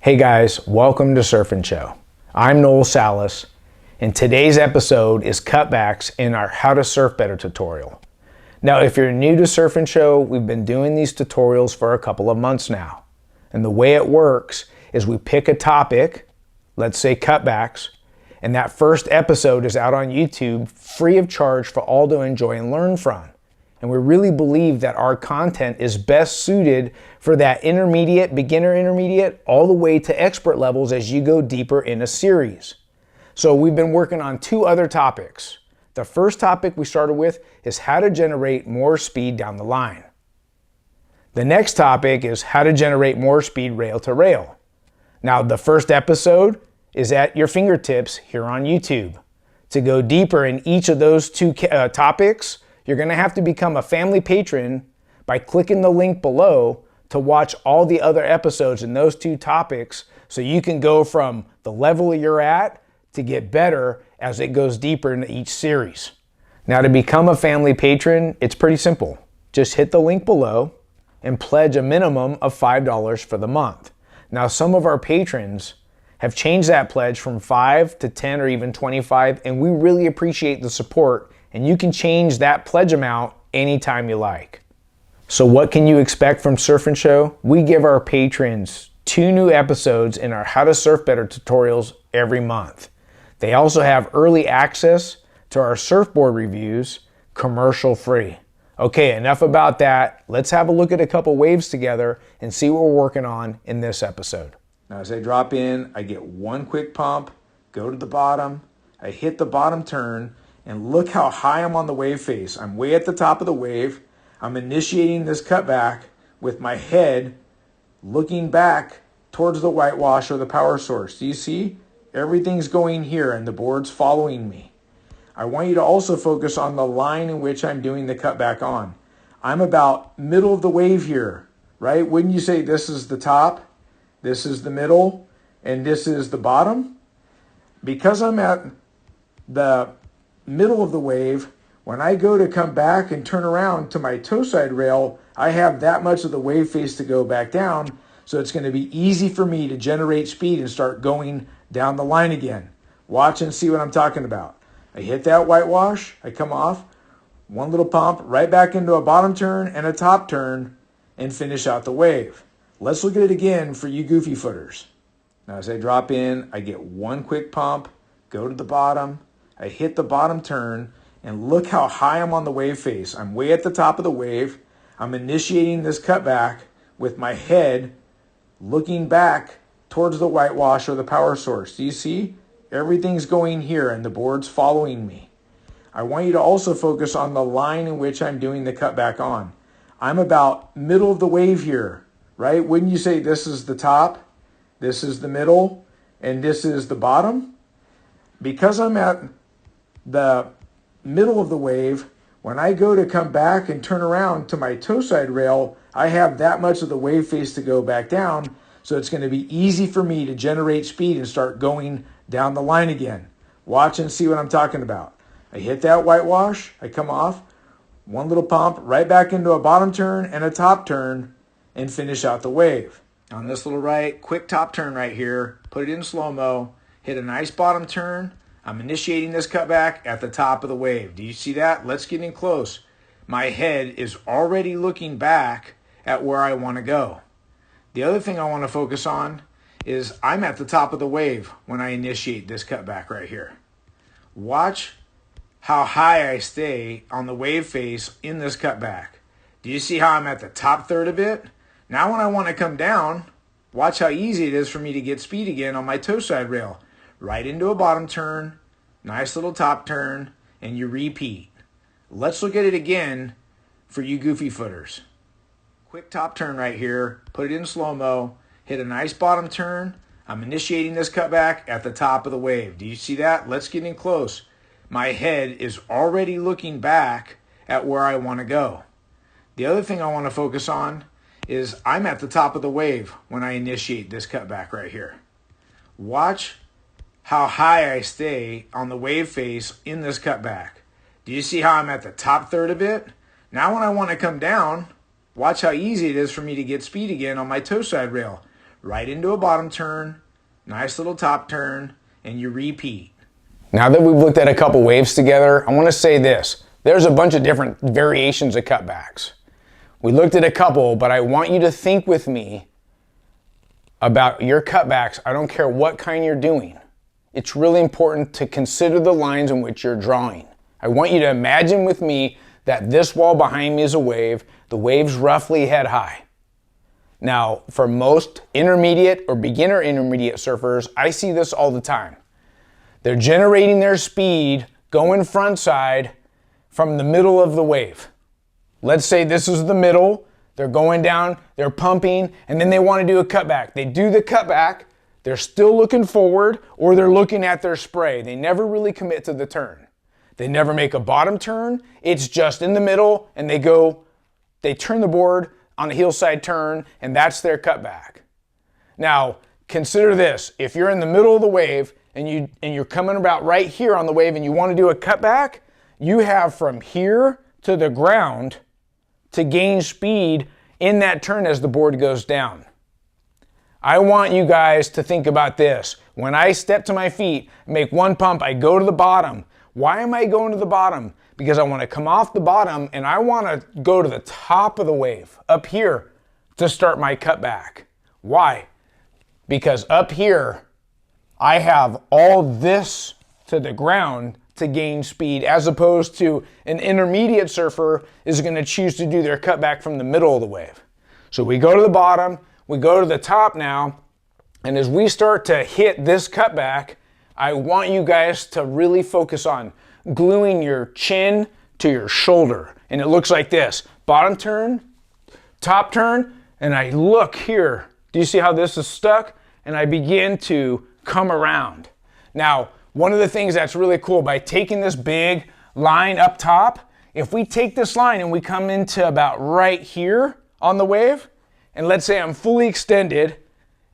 Hey guys, welcome to Surf and Show. I'm Noel Salas, and today's episode is cutbacks in our How to Surf Better tutorial. Now, if you're new to Surf and Show, we've been doing these tutorials for a couple of months now. And the way it works is we pick a topic, let's say cutbacks, and that first episode is out on YouTube free of charge for all to enjoy and learn from. And we really believe that our content is best suited for that intermediate, beginner intermediate, all the way to expert levels as you go deeper in a series. So we've been working on two other topics. The first topic we started with is how to generate more speed down the line. The next topic is how to generate more speed rail to rail. Now, the first episode is at your fingertips here on YouTube. To go deeper in each of those two topics, you're going to have to become a family patron by clicking the link below to watch all the other episodes in those two topics so you can go from the level you're at to get better as it goes deeper into each series. Now, to become a family patron, it's pretty simple. Just hit the link below and pledge a minimum of $5 for the month. Now, some of our patrons have changed that pledge from 5 to 10 or even 25, and we really appreciate the support. And you can change that pledge amount anytime you like. So what can you expect from Surf and Show? We give our patrons 2 new episodes in our How to Surf Better tutorials every month. They also have early access to our surfboard reviews, commercial free. Okay, enough about that. Let's have a look at a couple waves together and see what we're working on in this episode. Now, as I drop in, I get one quick pump, go to the bottom, I hit the bottom turn, and look how high I'm on the wave face. I'm way at the top of the wave. I'm initiating this cutback with my head looking back towards the whitewash or the power source. Do you see? Everything's going here and the board's following me. I want you to also focus on the line in which I'm doing the cutback on. I'm about middle of the wave here, right? Wouldn't you say this is the top, this is the middle, and this is the bottom? Because I'm at the middle of the wave, when I go to come back and turn around to my toe side rail, I have that much of the wave face to go back down, so it's going to be easy for me to generate speed and start going down the line again. Watch and see what I'm talking about. I hit that whitewash, I come off, one little pump, right back into a bottom turn and a top turn, and finish out the wave. Let's look at it again for you goofy footers. Now, as I drop in, I get one quick pump, go to the bottom, I hit the bottom turn, and look how high I'm on the wave face. I'm way at the top of the wave. I'm initiating this cutback with my head looking back towards the whitewash or the power source. Do you see? Everything's going here and the board's following me. I want you to also focus on the line in which I'm doing the cutback on. I'm about middle of the wave here, right? Wouldn't you say this is the top, this is the middle, and this is the bottom? Because I'm at the middle of the wave, when I go to come back and turn around to my toe side rail, I have that much of the wave face to go back down, so it's going to be easy for me to generate speed and start going down the line again. Watch and see what I'm talking about. I hit that whitewash, I come off, one little pump, right back into a bottom turn and a top turn, and finish out the wave. On this little right, quick top turn right here, put it in slow-mo, hit a nice bottom turn. I'm initiating this cutback at the top of the wave. Do you see that? Let's get in close. My head is already looking back at where I want to go. The other thing I want to focus on is I'm at the top of the wave when I initiate this cutback right here. Watch how high I stay on the wave face in this cutback. Do you see how I'm at the top third of it? Now when I want to come down, watch how easy it is for me to get speed again on my toe side rail. Right into a bottom turn, nice little top turn, and you repeat. Let's look at it again for you goofy footers. Quick top turn right here, put it in slow-mo, hit a nice bottom turn. I'm initiating this cutback at the top of the wave. Do you see that? Let's get in close. My head is already looking back at where I want to go. The other thing I want to focus on is I'm at the top of the wave when I initiate this cutback right here. Watch how high I stay on the wave face in this cutback. Do you see how I'm at the top third of it? Now when I want to come down, watch how easy it is for me to get speed again on my toe side rail. right into a bottom turn, nice little top turn, and you repeat. Now that we've looked at a couple waves together, I want to say this. There's a bunch of different variations of cutbacks. We looked at a couple, but I want you to think with me about your cutbacks. I don't care what kind you're doing. It's really important to consider the lines in which you're drawing. I want you to imagine with me that this wall behind me is a wave. The wave's roughly head high. Now, for most intermediate or beginner intermediate surfers, I see this all the time. They're generating their speed going front side from the middle of the wave. Let's say this is the middle, they're going down, they're pumping, and then they want to do a cutback. They do the cutback, they're still looking forward, or they're looking at their spray. They never really commit to the turn. They never make a bottom turn, it's just in the middle, and they turn the board on a hillside turn, and that's their cutback. Now, consider this. If you're in the middle of the wave, and you're coming about right here on the wave, and you want to do a cutback, you have from here to the ground to gain speed in that turn as the board goes down. I want you guys to think about this. When I step to my feet, make one pump, I go to the bottom. Why am I going to the bottom? Because I want to come off the bottom and I want to go to the top of the wave, up here, to start my cutback. Why? Because up here, I have all this to the ground to gain speed, as opposed to an intermediate surfer is going to choose to do their cutback from the middle of the wave. So we go to the bottom, we go to the top now, and as we start to hit this cutback, I want you guys to really focus on gluing your chin to your shoulder. And it looks like this. Bottom turn, top turn, and I look here. Do you see how this is stuck? And I begin to come around. Now, one of the things that's really cool, by taking this big line up top, if we take this line and we come into about right here on the wave, and let's say I'm fully extended,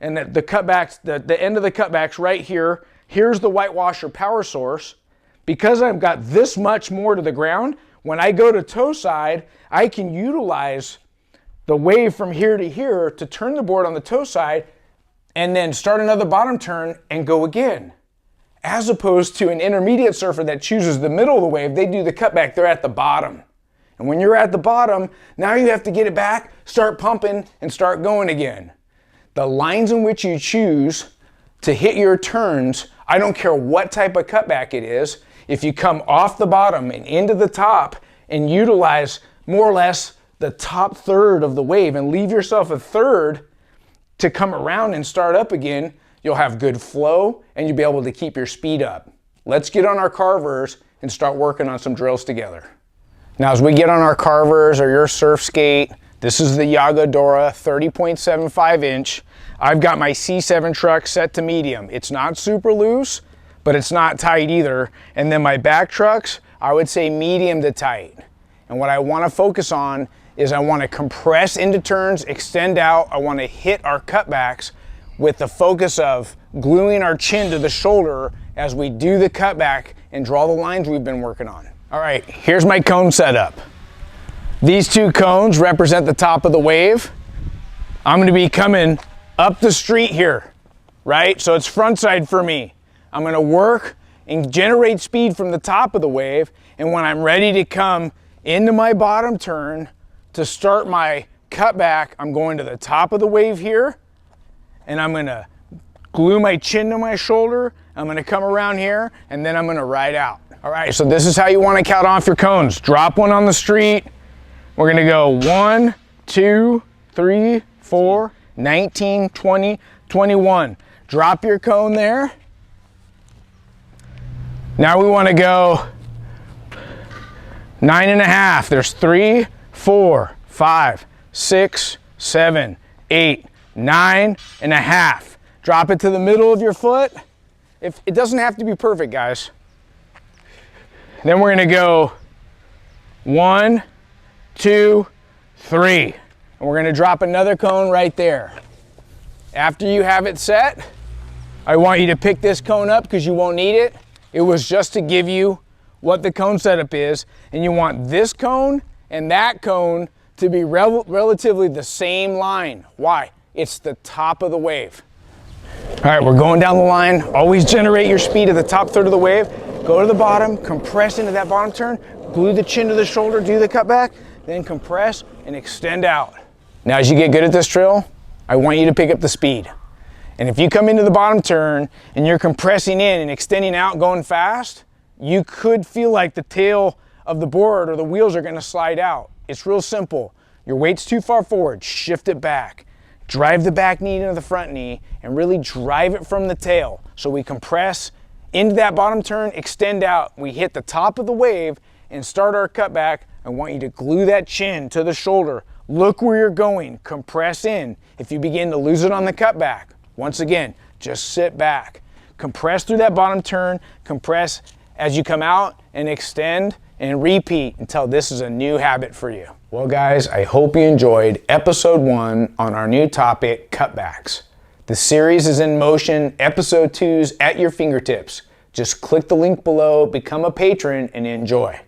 and that the cutbacks, the end of the cutbacks right here, here's the whitewash or power source, because I've got this much more to the ground, when I go to toe side, I can utilize the wave from here to here to turn the board on the toe side and then start another bottom turn and go again. As opposed to an intermediate surfer that chooses the middle of the wave, they do the cutback, they're at the bottom. And when you're at the bottom, now you have to get it back, start pumping, and start going again. The lines in which you choose to hit your turns, I don't care what type of cutback it is, if you come off the bottom and into the top and utilize more or less the top third of the wave and leave yourself a third to come around and start up again, you'll have good flow and you'll be able to keep your speed up. Let's get on our Carvers and start working on some drills together. Now, as we get on our Carvers or your surf skate, this is the Yagadora 30.75 inch. I've got my C7 truck set to medium. It's not super loose, but it's not tight either. And then my back trucks, I would say medium to tight. And what I want to focus on is I want to compress into turns, extend out. I want to hit our cutbacks with the focus of gluing our chin to the shoulder as we do the cutback and draw the lines we've been working on. All right, here's my cone setup. These two cones represent the top of the wave. I'm gonna be coming up the street here, right? So it's front side for me. I'm gonna work and generate speed from the top of the wave, and when I'm ready to come into my bottom turn to start my cutback, I'm going to the top of the wave here, and I'm gonna glue my chin to my shoulder, I'm gonna come around here, and then I'm gonna ride out. All right, so this is how you wanna count off your cones. Drop one on the street. We're gonna go 1, 2, 3, 4, 19, 20, 21. Drop your cone there. Now we wanna go 9.5. There's 3, 4, 5, 6, 7, 8, 9.5. Drop it to the middle of your foot. It doesn't have to be perfect, guys. Then we're gonna go 1, 2, 3. And we're gonna drop another cone right there. After you have it set, I want you to pick this cone up because you won't need it. It was just to give you what the cone setup is. And you want this cone and that cone to be relatively the same line. Why? it's the top of the wave. All right, we're going down the line. Always generate your speed at the top third of the wave. Go to the bottom, compress into that bottom turn, glue the chin to the shoulder, do the cutback, then compress and extend out. Now, as you get good at this drill, I want you to pick up the speed. And if you come into the bottom turn and you're compressing in and extending out, going fast, you could feel like the tail of the board or the wheels are gonna slide out. It's real simple. Your weight's too far forward, shift it back. Drive the back knee into the front knee and really drive it from the tail. So we compress into that bottom turn, extend out. We hit the top of the wave and start our cutback. I want you to glue that chin to the shoulder. Look where you're going, compress in. If you begin to lose it on the cutback, once again, just sit back. Compress through that bottom turn, compress as you come out and extend and repeat until this is a new habit for you. Well guys, I hope you enjoyed episode 1 on our new topic, cutbacks. The series is in motion, episode 2's at your fingertips. Just click the link below, become a patron, and enjoy.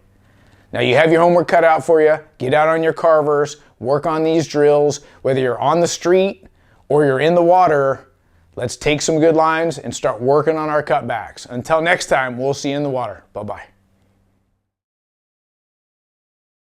Now you have your homework cut out for you. Get out on your Carvers, work on these drills, whether you're on the street or you're in the water. Let's take some good lines and start working on our cutbacks. Until next time, we'll see you in the water. Bye-bye.